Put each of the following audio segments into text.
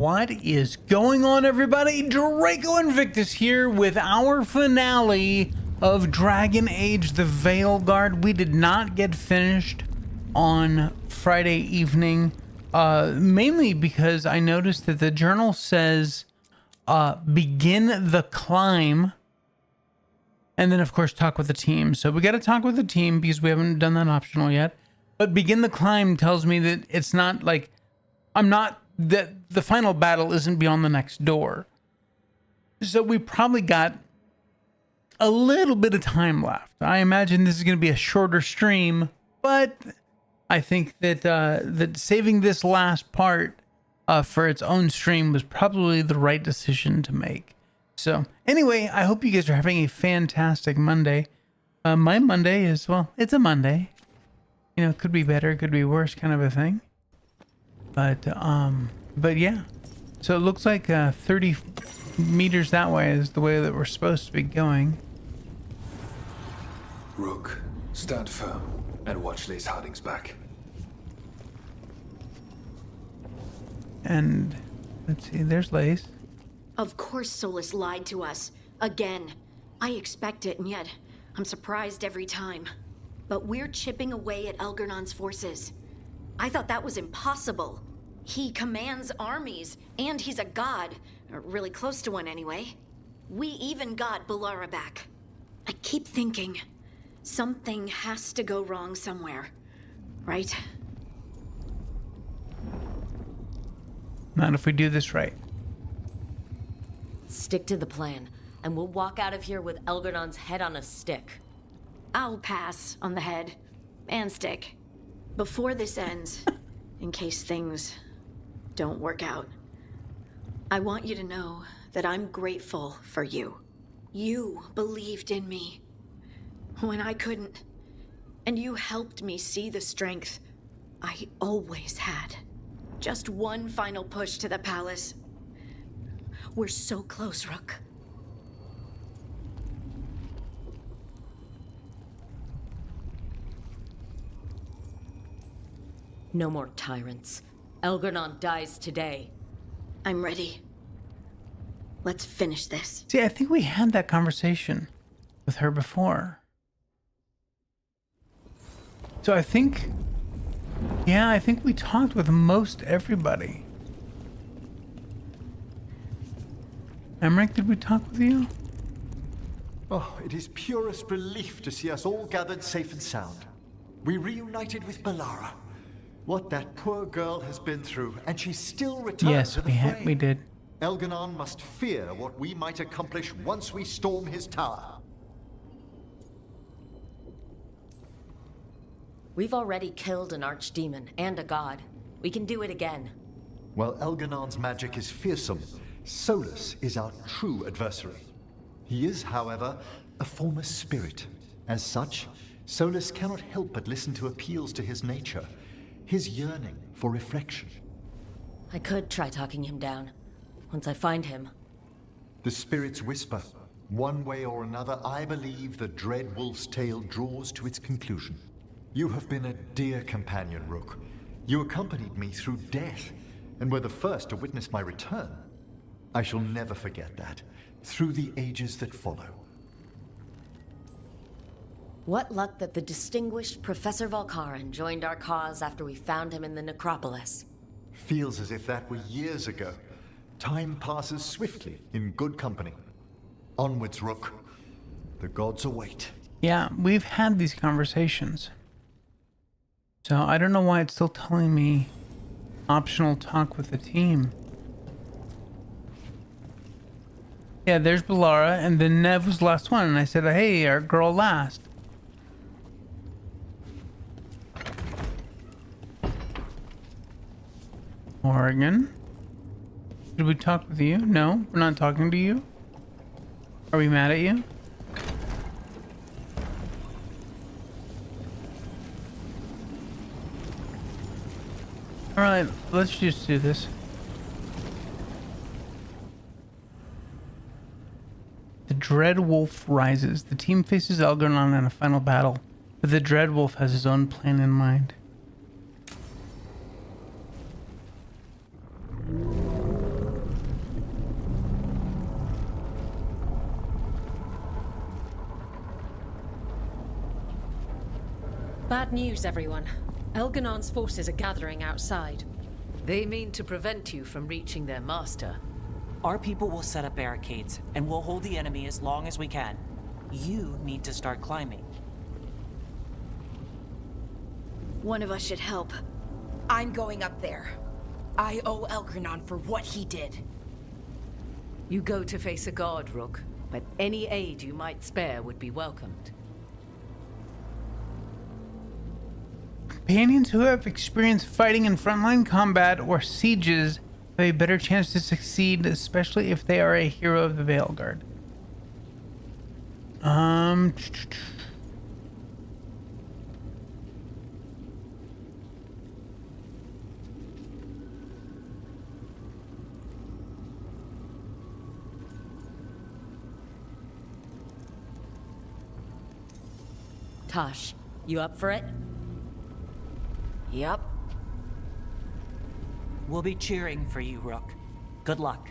What is going on, everybody? Draco Invictus here with our finale of Dragon Age the Veilguard. We did not get finished on Friday evening, mainly because I noticed that the journal says begin the climb, and then of course talk with the team. So we got to talk with the team because we haven't done that optional yet. But begin the climb tells me that it's not like that the final battle isn't beyond the next door. So we probably got a little bit of time left. I imagine this is going to be a shorter stream, but I think that that saving this last part for its own stream was probably the right decision to make. So anyway, I hope you guys are having a fantastic Monday. My Monday is, well, it's a Monday. You know, it could be better, it could be worse, kind of a thing. But yeah. So it looks like 30 meters that way is the way that we're supposed to be going. Rook, stand firm and watch 𝐂𝐴𝐻𝐻𝐷's back. And let's see, there's 𝐂𝐴𝐻𝐻. Of course Solus lied to us. Again. I expect it, and yet I'm surprised every time. But we're chipping away at 𝐿GRNON's forces. I thought that was impossible. He commands armies, and he's a god. Or really close to one anyway. We even got Bellara back. I keep thinking, something has to go wrong somewhere, right? Not if we do this right. Stick to the plan, and we'll walk out of here with 𝐿GRNON's head on a stick. I'll pass on the head and stick before this ends, in case things don't work out. I want you to know that I'm grateful for you. You believed in me when I couldn't, and you helped me see the strength I always had. Just one final push to the palace. We're so close, Rook. No more tyrants. 𝐿GRNON dies today. I'm ready. Let's finish this. See, I think we had that conversation with her before. So I think, yeah, I think we talked with most everybody. Emmerich, did we talk with you? Oh, it is purest relief to see us all gathered safe and sound. We reunited with Bellara. What that poor girl has been through, and she still returns Yes, to the fray. we did. 𝐿GRNON must fear what we might accomplish once we storm his tower. We've already killed an archdemon and a god. We can do it again. While 𝐿GRNON's magic is fearsome, Solus is our true adversary. He is, however, a former spirit. As such, Solus cannot help but listen to appeals to his nature, his yearning for reflection. I could try talking him down. Once I find him. The spirits whisper. One way or another, I believe the dread wolf's tale draws to its conclusion. You have been a dear companion, Rook. You accompanied me through death, and were the first to witness my return. I shall never forget that, through the ages that follow. What luck that the distinguished Professor Valkarin joined our cause after we found him in the necropolis. Feels as if that were years ago. Time passes swiftly in good company. Onwards, Rook. The gods await. Yeah, we've had these conversations. So I don't know why it's still telling me optional talk with the team. Yeah, there's Bellara, and then Nev was the last one, and I said, hey, our girl last. Oregon. Did we talk with you? No, we're not talking to you. Are we mad at you? All right, let's just do this. The Dread Wolf rises. The team faces 𝐿GRNON in a final battle, but the Dread Wolf has his own plan in mind. Bad news, everyone. 𝐂𝐴𝐻𝐿 forces are gathering outside. They mean to prevent you from reaching their master. Our people will set up barricades, and we'll hold the enemy as long as we can. You need to start climbing. One of us should help. I'm going up there. I owe 𝐂𝐴𝐻𝐿 for what he did. You go to face a guard, Rook, but any aid you might spare would be welcomed. Companions who have experienced fighting in frontline combat or sieges have a better chance to succeed, especially if they are a hero of the Veilguard. Tosh, you up for it? Yup. We'll be cheering for you, Rook. Good luck.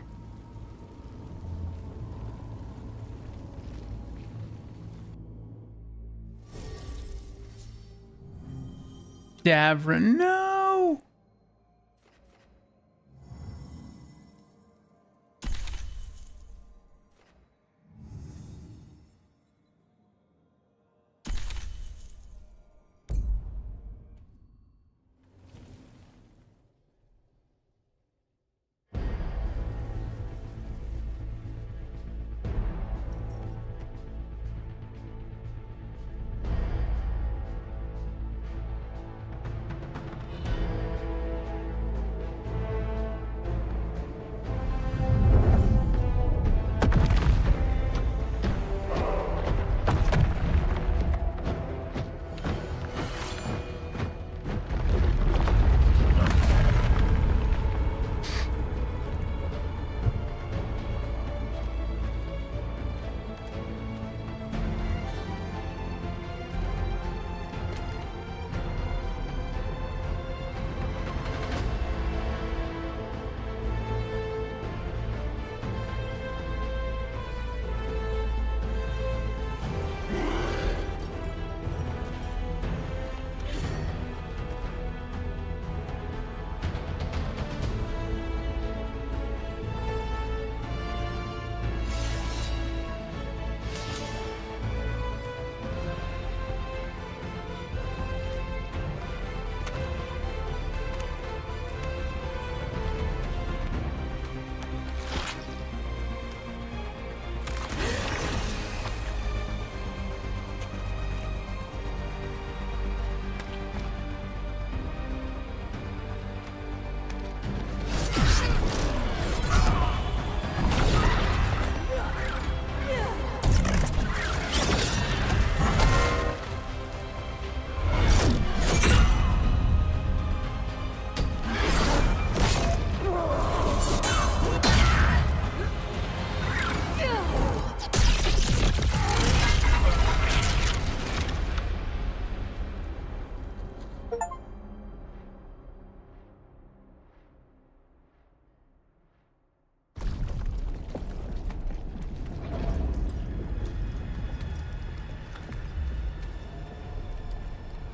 Davra, no!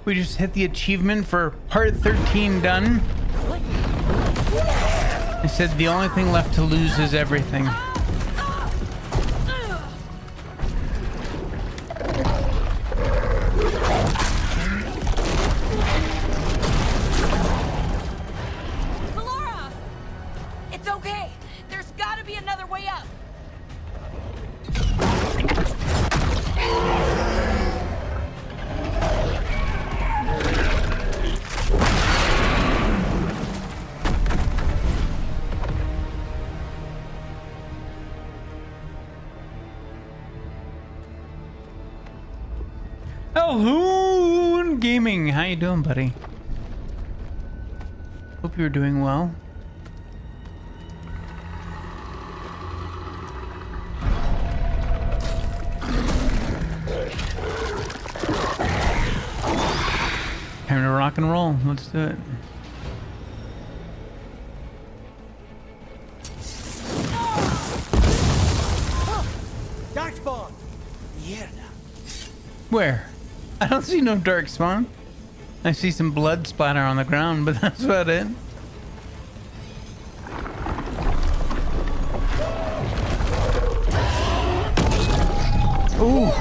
We just hit the achievement for part 13 done. I said the only thing left to lose is everything. Melora! It's okay. There's gotta be another way up. Calhoun Gaming, how you doing, buddy? Hope you're doing well. Time to rock and roll. Let's do it. Darkspawn! Where? I don't see no dark spawn. I see some blood splatter on the ground, but that's about it. Ooh.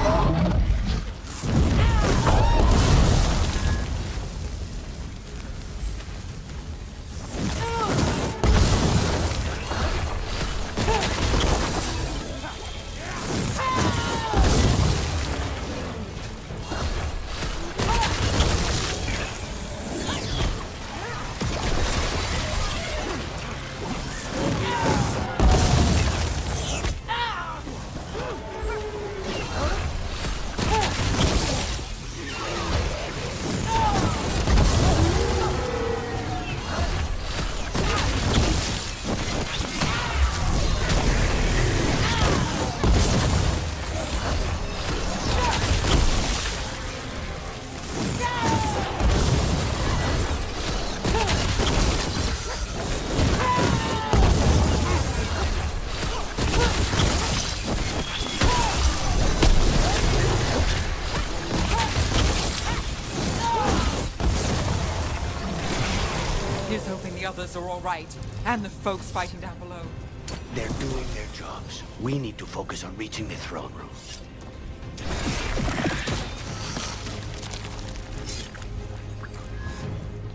Here's hoping the others are all right, and the folks fighting down below. They're doing their jobs. We need to focus on reaching the throne room.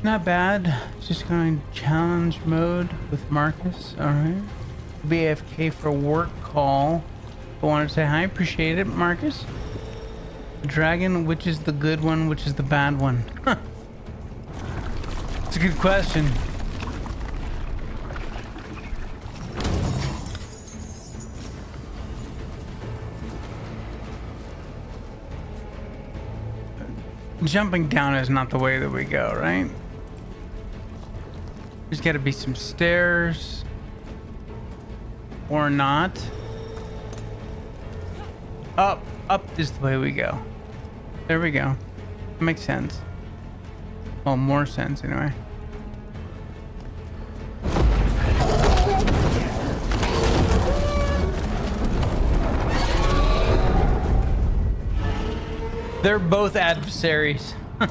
Not bad. Just going challenge mode with Marcus. Alright. Be AFK for a work call. I wanted to say hi. Appreciate it, Marcus. Dragon, which is the good one, which is the bad one? Huh. It's a good question. Jumping down is not the way that we go, right? There's got to be some stairs. Or not. Up is the way we go. There we go. Makes sense. Well, more sense anyway. They're both adversaries. That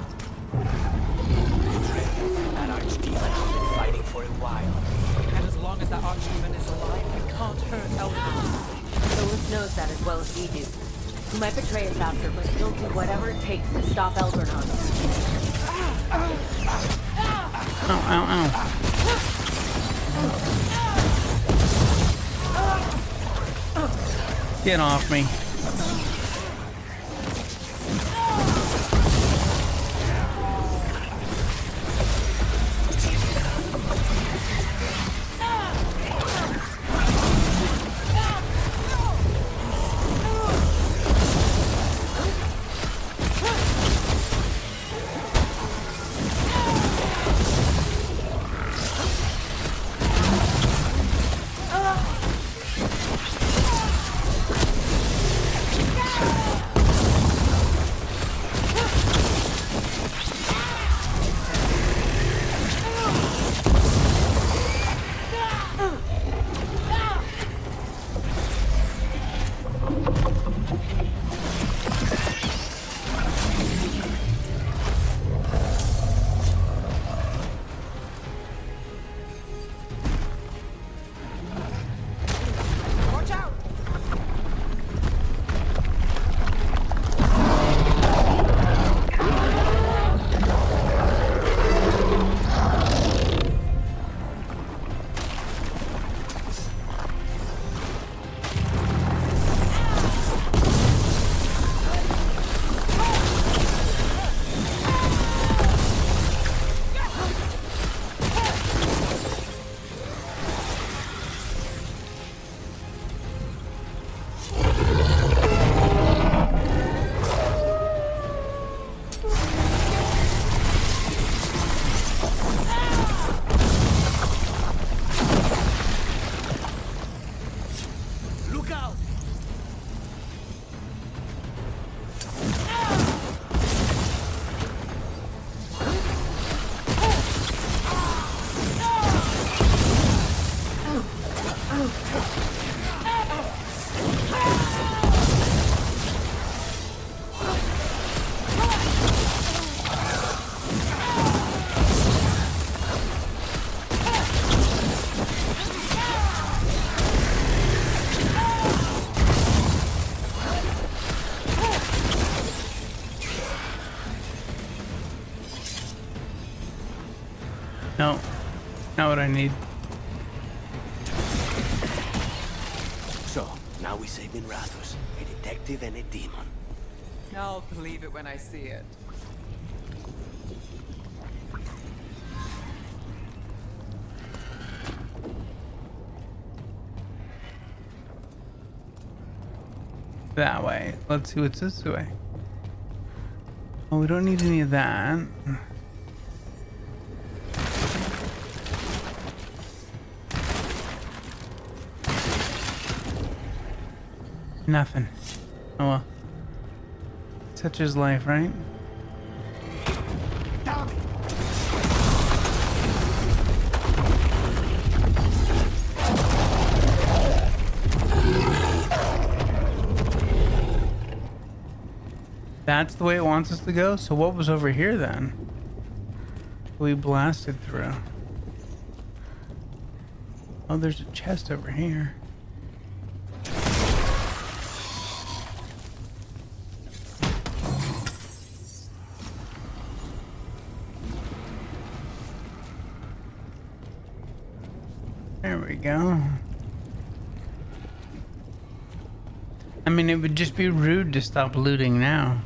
archdemon has been fighting for a while. And as long as that archdemon is alive, we can't hurt Elgin. Lilith knows that as well as we do. He might betray us after, but he'll do whatever it takes to stop 𝐿𝐵𝐺𝐻. Ow, ow, ow. Get off me. No. Not what I need. So, now we save Minrathus, a detective and a demon. I'll believe it when I see it. That way. Let's see what's this way. Oh, we don't need any of that. Nothing. Oh well. Such is life, right? That's the way it wants us to go? So what was over here then? We blasted through. Oh, there's a chest over here. There we go. I mean, it would just be rude to stop looting now.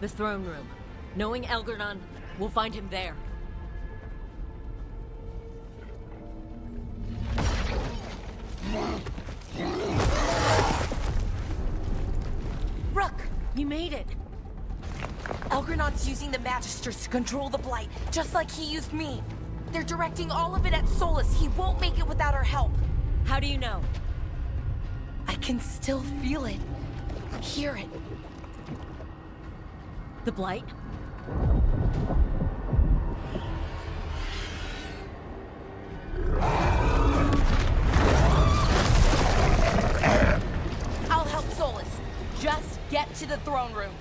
The throne room. Knowing 𝐿GRNON, we'll find him there. Rook! You made it. 𝐿GRNON's using the Magisters to control the Blight, just like he used me. They're directing all of it at Solus. He won't make it without our help. How do you know? I can still feel it. Hear it. The Blight? I'll help Solus. Just get to the throne room.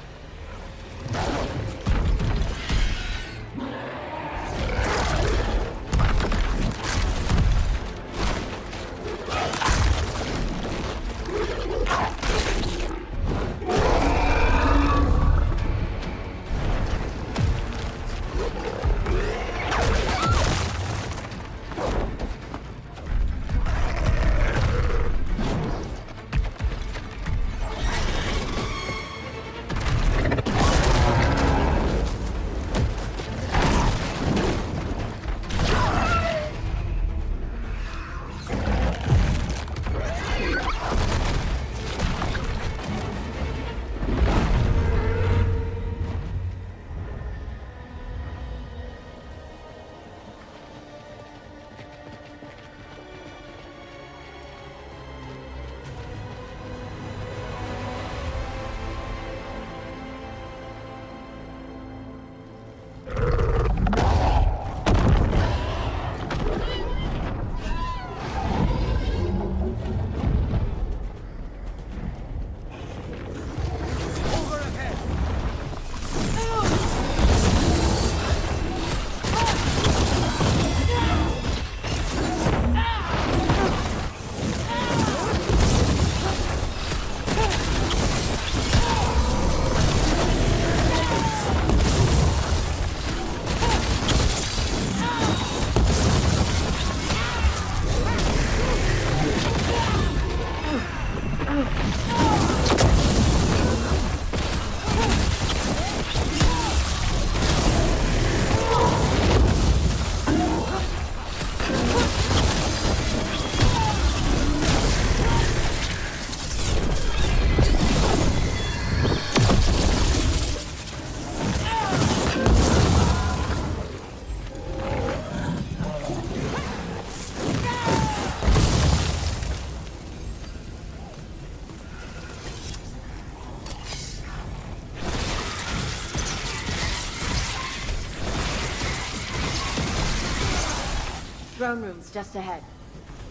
Throne room's just ahead.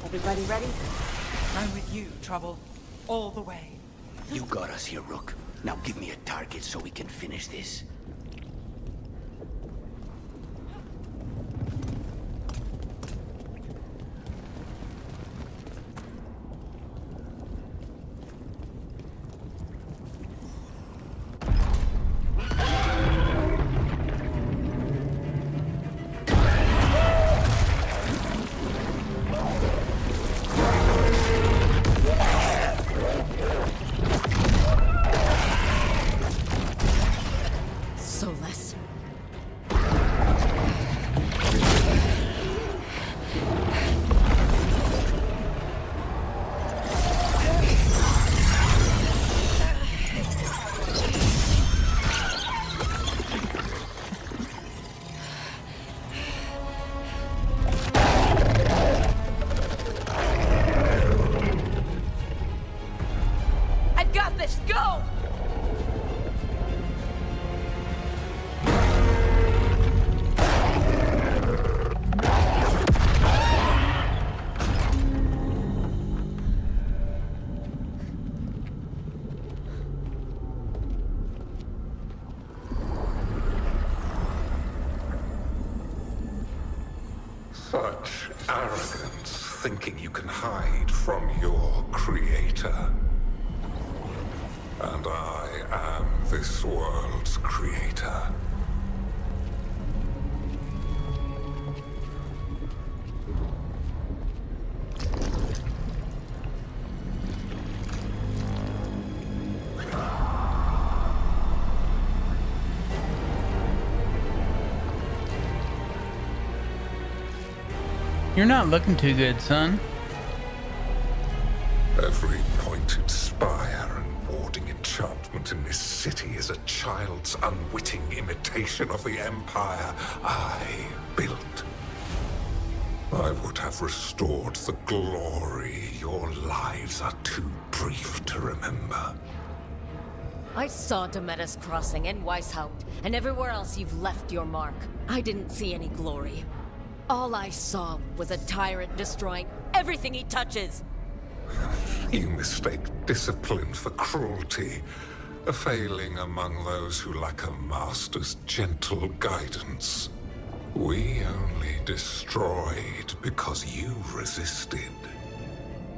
Everybody ready? I'm with you, Trouble. All the way. You got us here, Rook. Now give me a target so we can finish this. got this! Go! Such arrogance, thinking you can hide from your creator. And I am this world's creator. You're not looking too good, son. Every pointed spire and warding enchantment in this city is a child's unwitting imitation of the empire I built. I would have restored the glory. Your lives are too brief to remember. I saw Demetus Crossing and �W𝐮𝐬𝐜, and everywhere else you've left your mark. I didn't see any glory. All I saw was a tyrant destroying everything he touches. You mistake discipline for cruelty, a failing among those who lack a master's gentle guidance. We only destroyed because you resisted.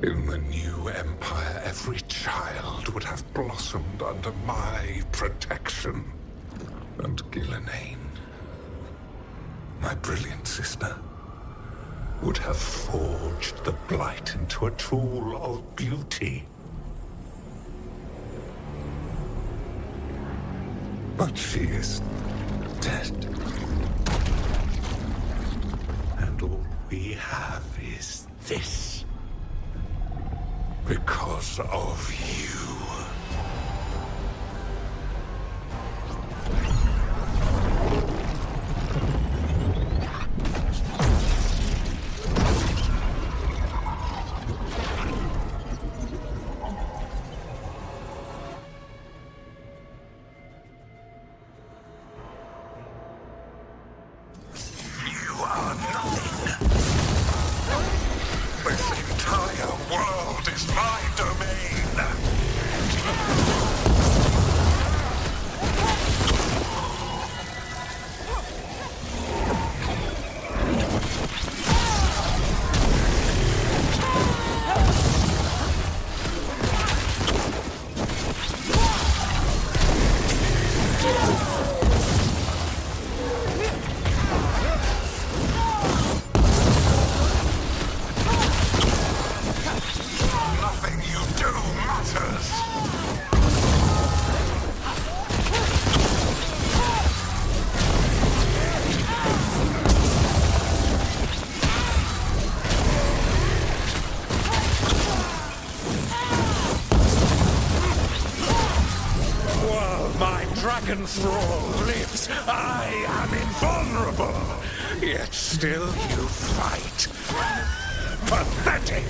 In the new empire, every child would have blossomed under my protection. And 𝐂𝐴𝐻, my brilliant sister, would have forged the blight into a tool of beauty. But she is dead. And all we have is this. Because of you. Dragon Thrall lives, I am invulnerable. Yet still you fight. Pathetic!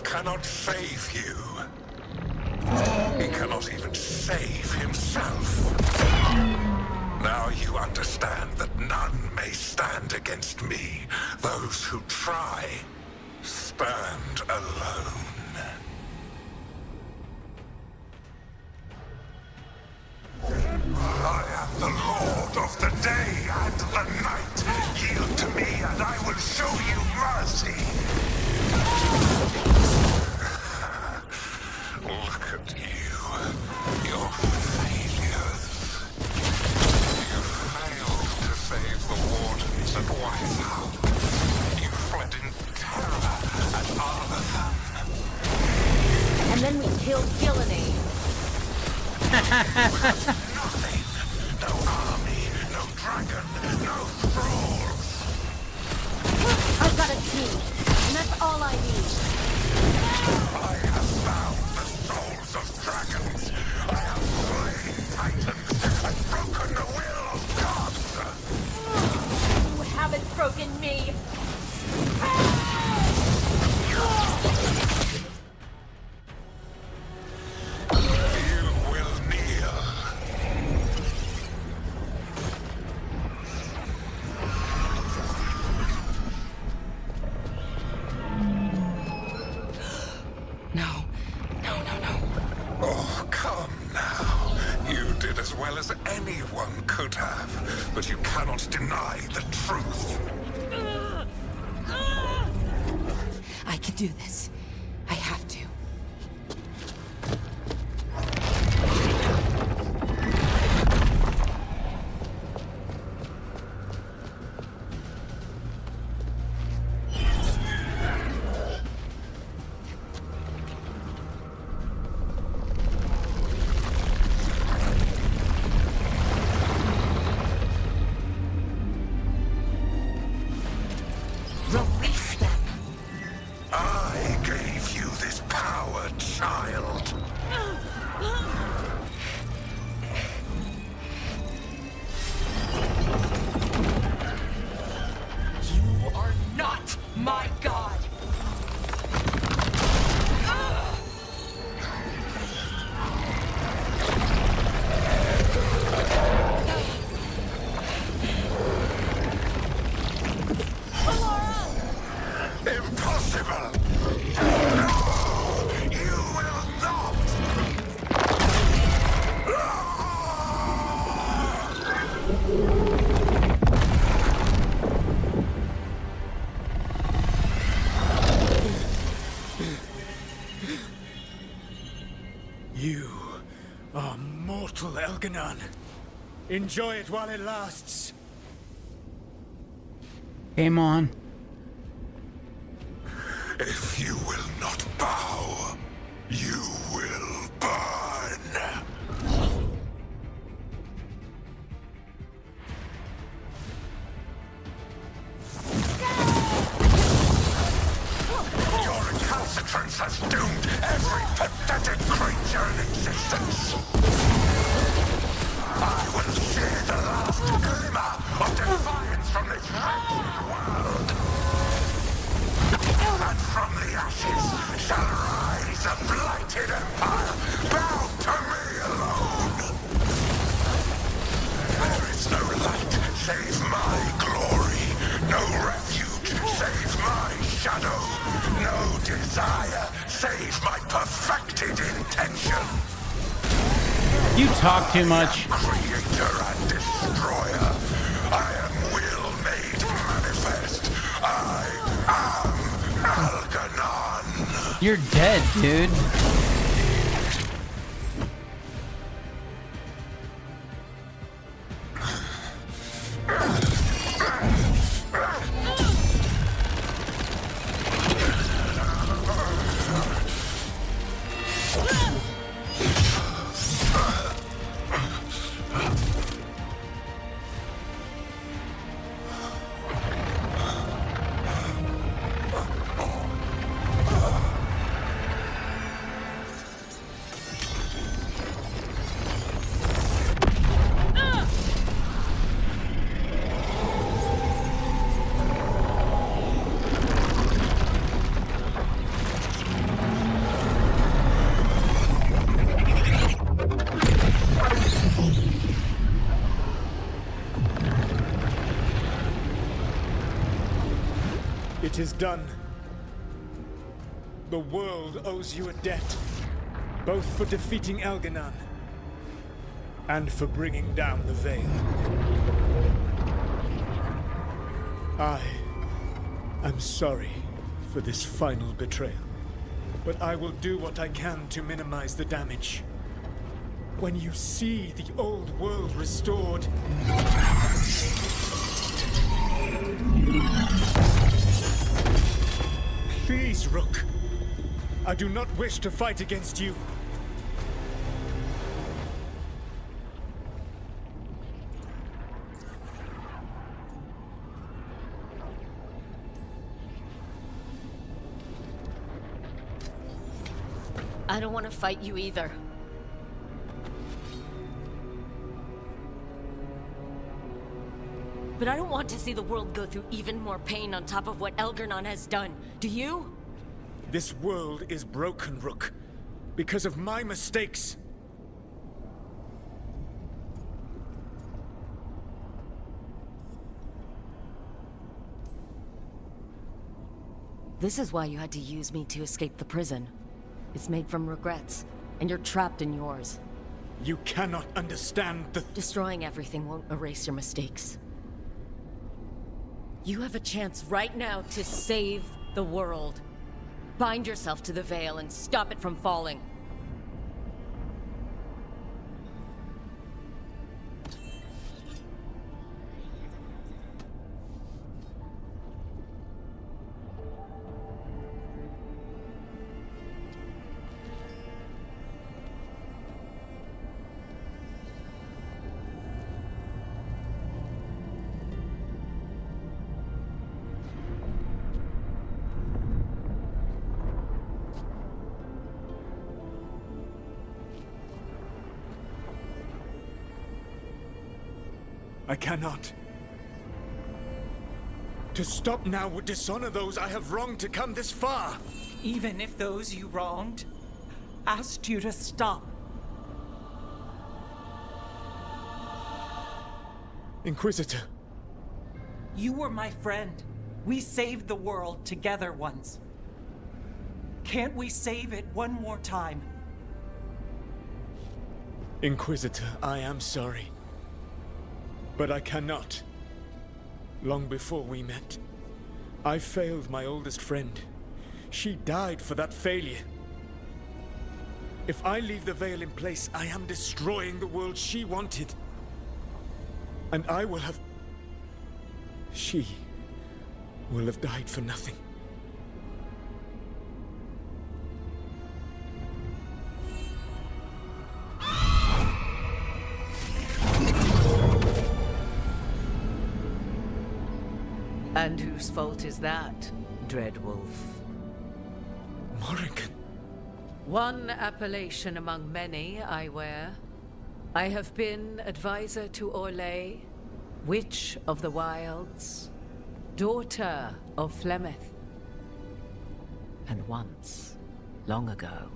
Cannot save you. He cannot even save himself. Now you understand that none may stand against me. Those who try stand alone. I am the Lord of the day and the night. Yield to me and I will show you mercy. Look at you. Your failures. You failed to save the wardens at �W𝐻𝐿𝐼. You fled in terror at Arlathan. then we killed 𝐂𝐿𝐴. Nothing. No army, no dragon, no thralls. I've got a key, and that's all I need. I have found the souls of dragons. I have slain titans and broken the will of gods. You haven't broken me. You will kneel. No. Oh, come now. You did as well as anyone could have, but you cannot deny the truth. I can do this. I have to. Release them. I gave you this power, child. You are not my god. Impossible! No! You will not! You are mortal, 𝐂𝐿𝐴. Enjoy it while it lasts. Game on. If you will not bow, you will burn. Your recalcitrance has doomed every pathetic creature in existence. I will share the last glimmer of defiance from this wretched world. And from the ashes shall rise a blighted empire, bound to me alone. There is no light save my glory, no refuge save my shadow, no desire save my perfected intention. You talk too much. Creator and destroyer, I am will made manifest. I am 𝐂𝐿𝐴. You're dead, dude. It is done. The world owes you a debt, both for defeating 𝐂𝐿𝐴 and for bringing down the Veil. I am sorry for this final betrayal, but I will do what I can to minimize the damage. When you see the old world restored, please, Rook, I do not wish to fight against you. I don't want to fight you either. But I don't want to see the world go through even more pain on top of what 𝐂𝐿𝐺𝐬𝐻 has done. Do you? This world is broken, Rook. Because of my mistakes. This is why you had to use me to escape the prison. It's made from regrets, and you're trapped in yours. You cannot understand the... Destroying everything won't erase your mistakes. You have a chance right now to save the world. Bind yourself to the Veil and stop it from falling. I cannot. To stop now would dishonor those I have wronged to come this far. Even if those you wronged asked you to stop. Inquisitor. You were my friend. We saved the world together once. Can't we save it one more time? Inquisitor, I am sorry. But I cannot. Long before we met, I failed my oldest friend. She died for that failure. If I leave the Veil in place, I am destroying the world she wanted. And I will have... She will have died for nothing. And whose fault is that, Dreadwolf? Morrigan. One appellation among many, I wear. I have been advisor to 𝐿𝐼, Witch of the Wilds, daughter of Flemeth, and once, long ago,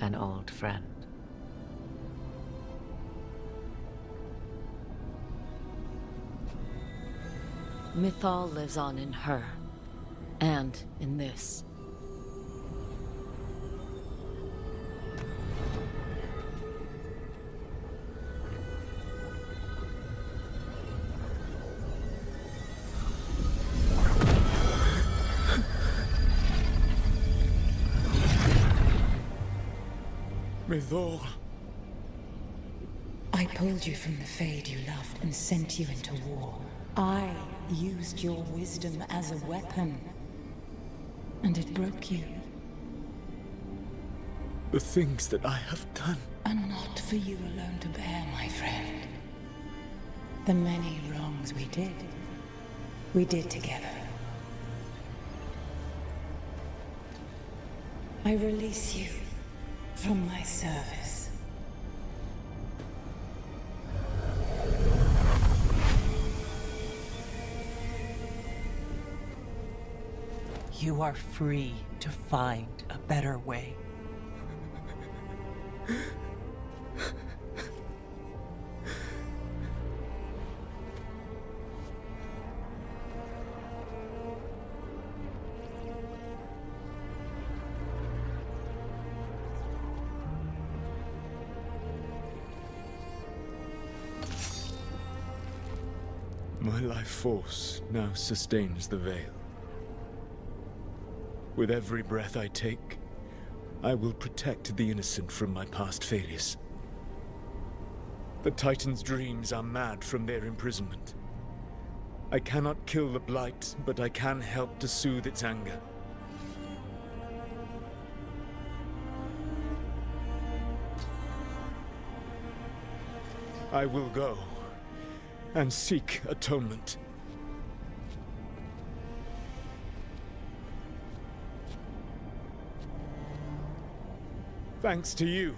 an old friend. Mythal lives on in her, and in this. Mythal. I pulled you from the Fade you loved and sent you into war. I used your wisdom as a weapon, and it broke you. The things that I have done are not for you alone to bear, my friend. The many wrongs we did together. I release you from my service. You are free to find a better way. My life force now sustains the Veil. With every breath I take, I will protect the innocent from my past failures. The Titan's dreams are mad from their imprisonment. I cannot kill the Blight, but I can help to soothe its anger. I will go and seek atonement. Thanks to you,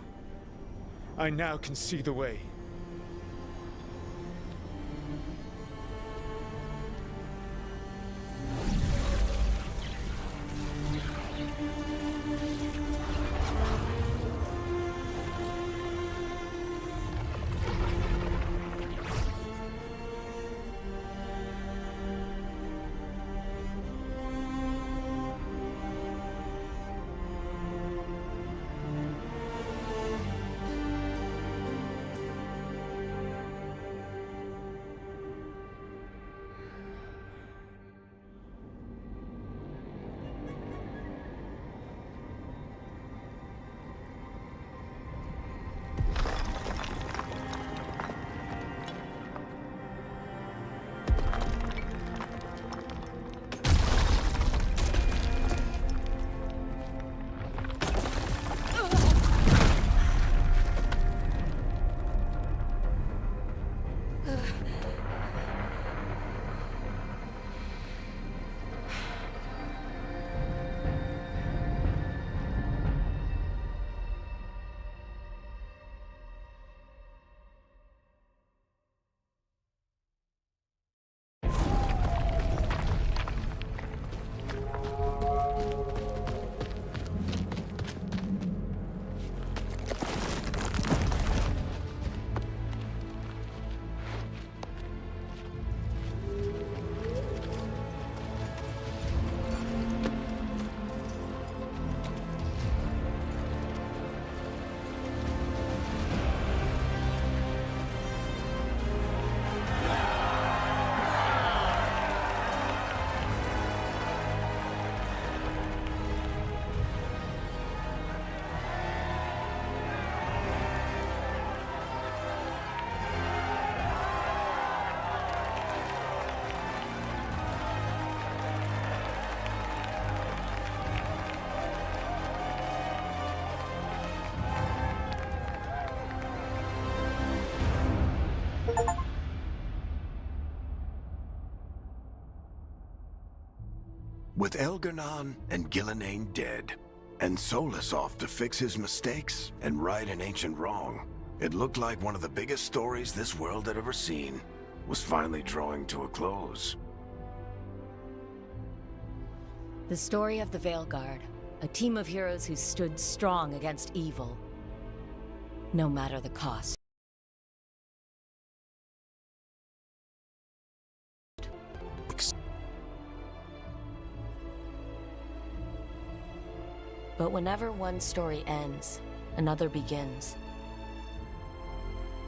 I now can see the way. With Elgar'nan and 𝐂𝐿𝐴𝐻 dead, and Solus off to fix his mistakes and right an ancient wrong, it looked like one of the biggest stories this world had ever seen was finally drawing to a close. The story of the Veilguard, a team of heroes who stood strong against evil, no matter the cost. But whenever one story ends, another begins.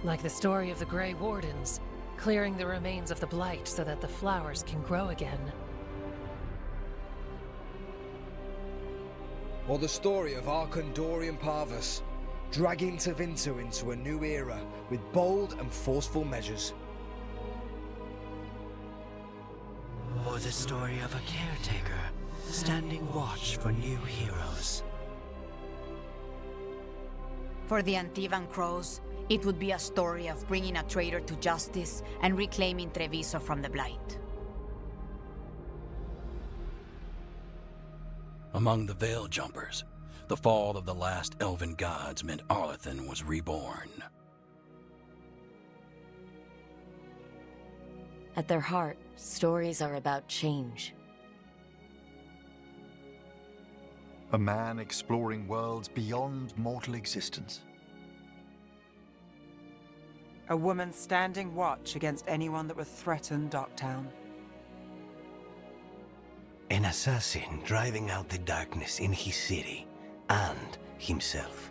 Like the story of the Grey Wardens, clearing the remains of the Blight so that the flowers can grow again. Or the story of Archondorian Parvus, dragging Faentur into a new era with bold and forceful measures. Or the story of a caretaker, standing watch for new heroes. For the Antivan Crows, it would be a story of bringing a traitor to justice and reclaiming Treviso from the Blight. Among the Veil Jumpers, the fall of the last elven gods meant Arlathan was reborn. At their heart, stories are about change. A man exploring worlds beyond mortal existence. A woman standing watch against anyone that would threaten Docktown. An assassin driving out the darkness in his city and himself.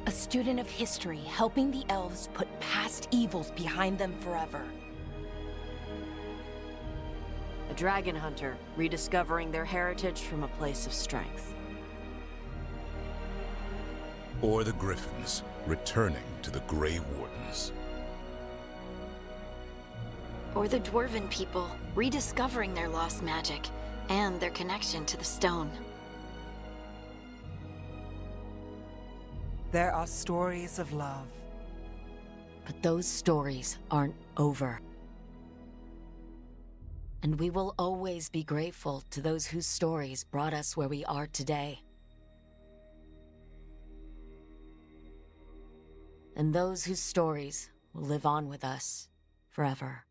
A student of history helping the elves put past evils behind them forever. A dragon hunter, rediscovering their heritage from a place of strength. Or the Griffins, returning to the Grey Wardens. Or the Dwarven people, rediscovering their lost magic and their connection to the stone. There are stories of love. But those stories aren't over. And we will always be grateful to those whose stories brought us where we are today. And those whose stories will live on with us forever.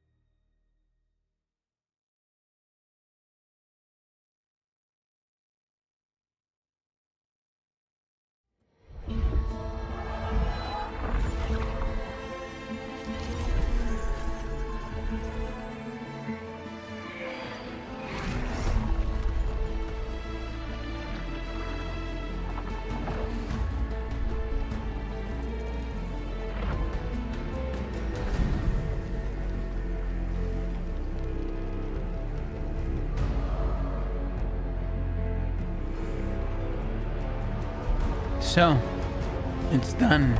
So, it's done.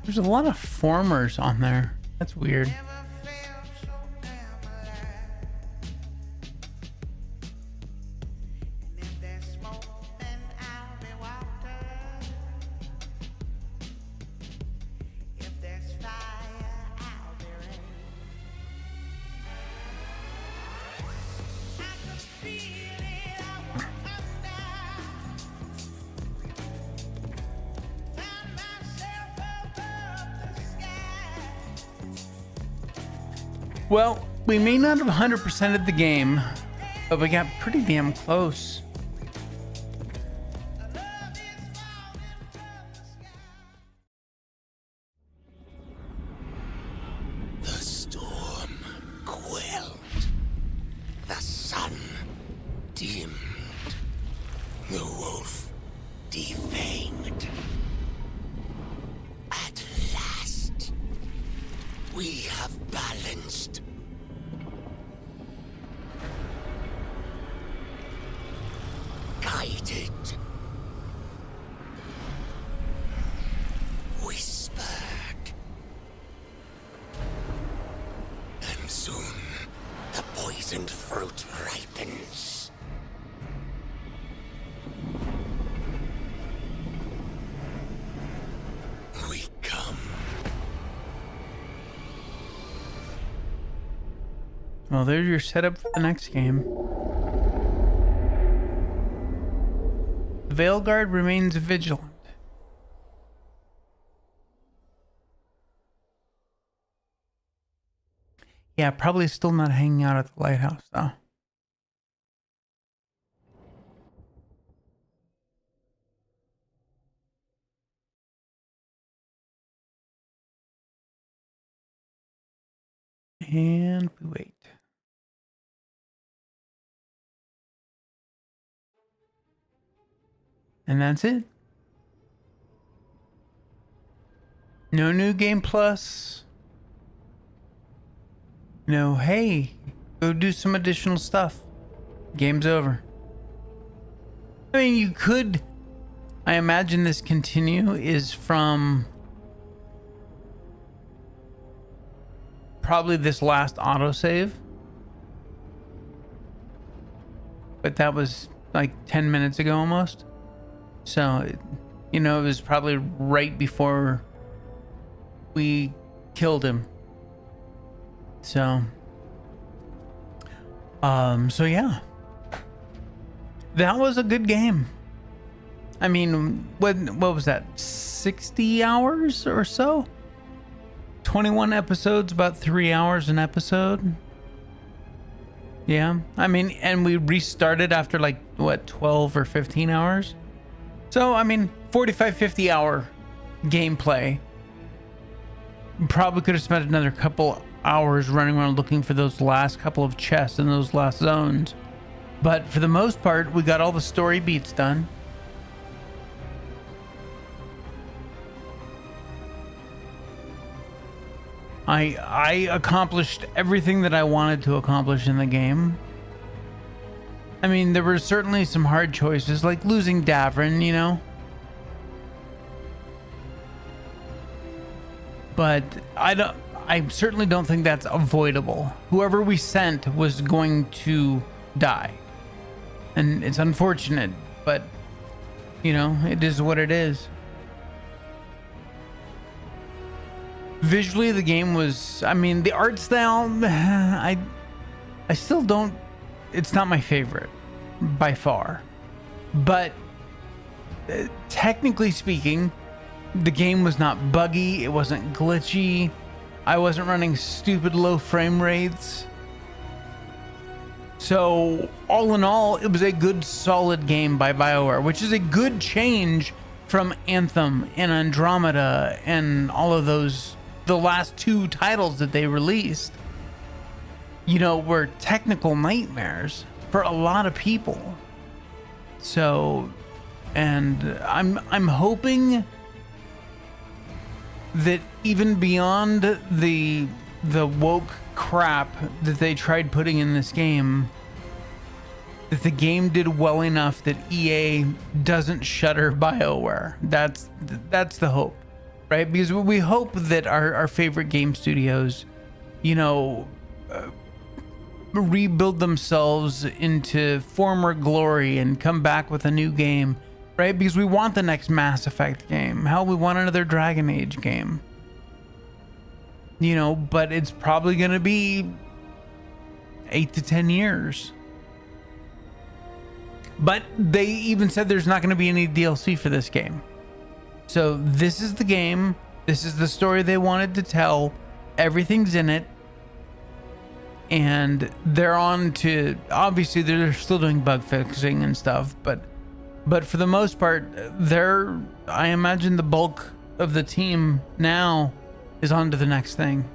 There's a lot of formers on there. That's weird. Well, we may not have 100%ed the game, but we got pretty damn close. The storm quelled. The sun dimmed. The wolf defanged. At last, we have balanced. Guided. Whispered. And soon, the poisoned fruit ripens. We come. Well, there's your setup for the next game. The Veilguard remains vigilant. Yeah, probably still not hanging out at the lighthouse, though. And we wait. And that's it. No new game plus. No, hey, go do some additional stuff. Game's over. I mean, you could, I imagine this continue is from probably this last autosave. but that was like 10 minutes ago almost. So, you know, it was probably right before we killed him. So, so yeah, that was a good game. I mean, what was that? 60 hours or so? 21 episodes, about 3 hours an episode. Yeah, I mean, and we restarted after like, what, 12 or 15 hours? So, I mean, 45, 50 hour gameplay. Probably could have spent another couple hours running around looking for those last couple of chests in those last zones. But for the most part, we got all the story beats done. I accomplished everything that I wanted to accomplish in the game. I mean, there were certainly some hard choices, like losing Davrin, you know? But I certainly don't think that's avoidable. Whoever we sent was going to die. And it's unfortunate, but, you know, it is what it is. Visually, the game was, I mean, the art style, I still don't, it's not my favorite by far. But technically speaking, the game was not buggy, it wasn't glitchy, I wasn't running stupid low frame rates. So, all in all, it was a good, solid game by BioWare, which is a good change from Anthem and Andromeda and all of those, the last two titles that they released, you know, were technical nightmares for a lot of people. So, and I'm hoping that even beyond the woke crap that they tried putting in this game, that the game did well enough that EA doesn't shutter BioWare. That's the hope, right? Because we hope that our favorite game studios, you know, rebuild themselves into former glory and come back with a new game, right? Because we want the next Mass Effect game. Hell, we want another Dragon Age game. You know, but it's probably going to be 8 to 10 years. But they even said there's not going to be any DLC for this game. So this is the game. This is the story they wanted to tell. Everything's in it. And they're on to, obviously they're still doing bug fixing and stuff, but for the most part, I imagine the bulk of the team now is on to the next thing.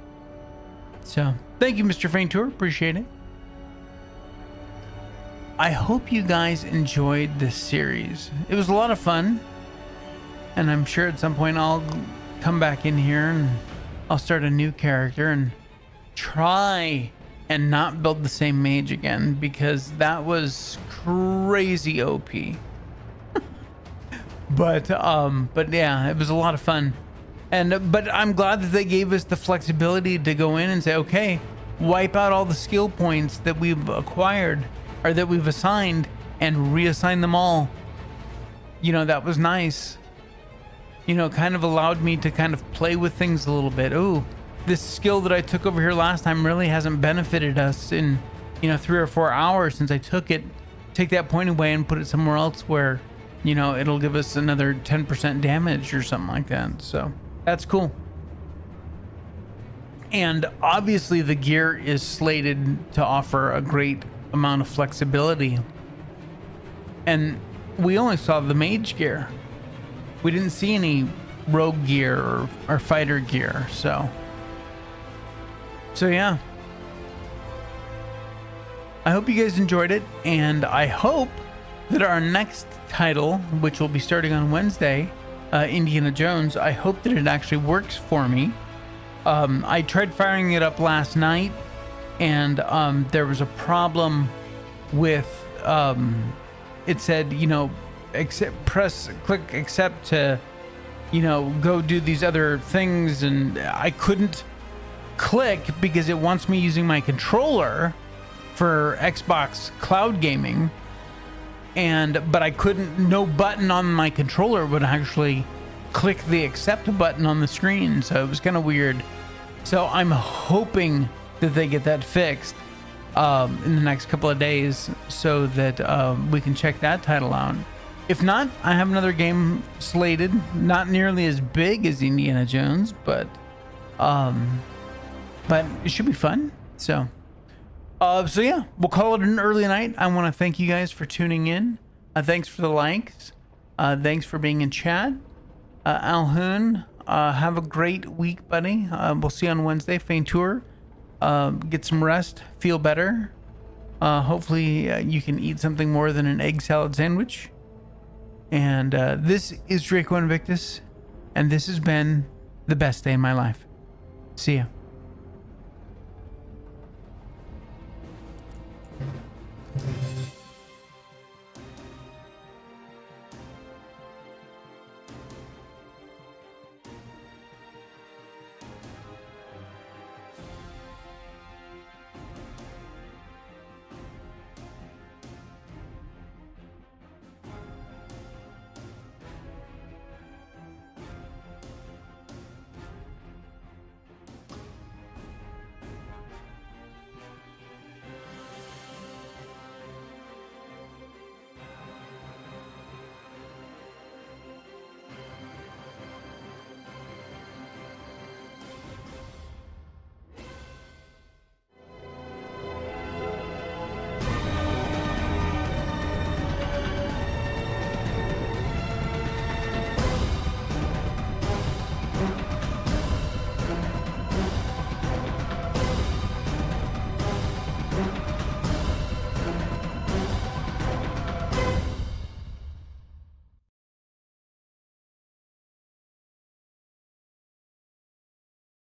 So thank you, Mr. Faentur, appreciate it. I hope you guys enjoyed this series. It was a lot of fun, and I'm sure at some point I'll come back in here and I'll start a new character and try and not build the same mage again, because that was crazy OP. But yeah, it was a lot of fun. But I'm glad that they gave us the flexibility to go in and say, okay, wipe out all the skill points that we've acquired or that we've assigned and reassign them all. You know, that was nice. You know, kind of allowed me to kind of play with things a little bit. Ooh, this skill that I took over here last time really hasn't benefited us in, you know, 3 or 4 hours since I took it. Take that point away and put it somewhere else where, you know, it'll give us another 10% damage or something like that. So that's cool. And obviously the gear is slated to offer a great amount of flexibility. And we only saw the mage gear. We didn't see any rogue gear or fighter gear. So yeah. I hope you guys enjoyed it, and I hope that our next title, which will be starting on Wednesday, Indiana Jones, I hope that it actually works for me. I tried firing it up last night, and there was a problem with it said, you know, click accept to, you know, go do these other things, and I couldn't click because it wants me using my controller for Xbox cloud gaming, but I couldn't, no button on my controller would actually click the accept button on the screen, so it was kind of weird. So I'm hoping that they get that fixed in the next couple of days so that we can check that title out. If not, I have another game slated, not nearly as big as Indiana Jones, but it should be fun. So yeah, we'll call it an early night. I want to thank you guys for tuning in. Thanks for the likes. Thanks for being in chat. Alhoon, have a great week, buddy. We'll see you on Wednesday. Faentur, get some rest, feel better. Hopefully you can eat something more than an egg salad sandwich. And this is Draco Invictus, and this has been the best day in my life. See ya.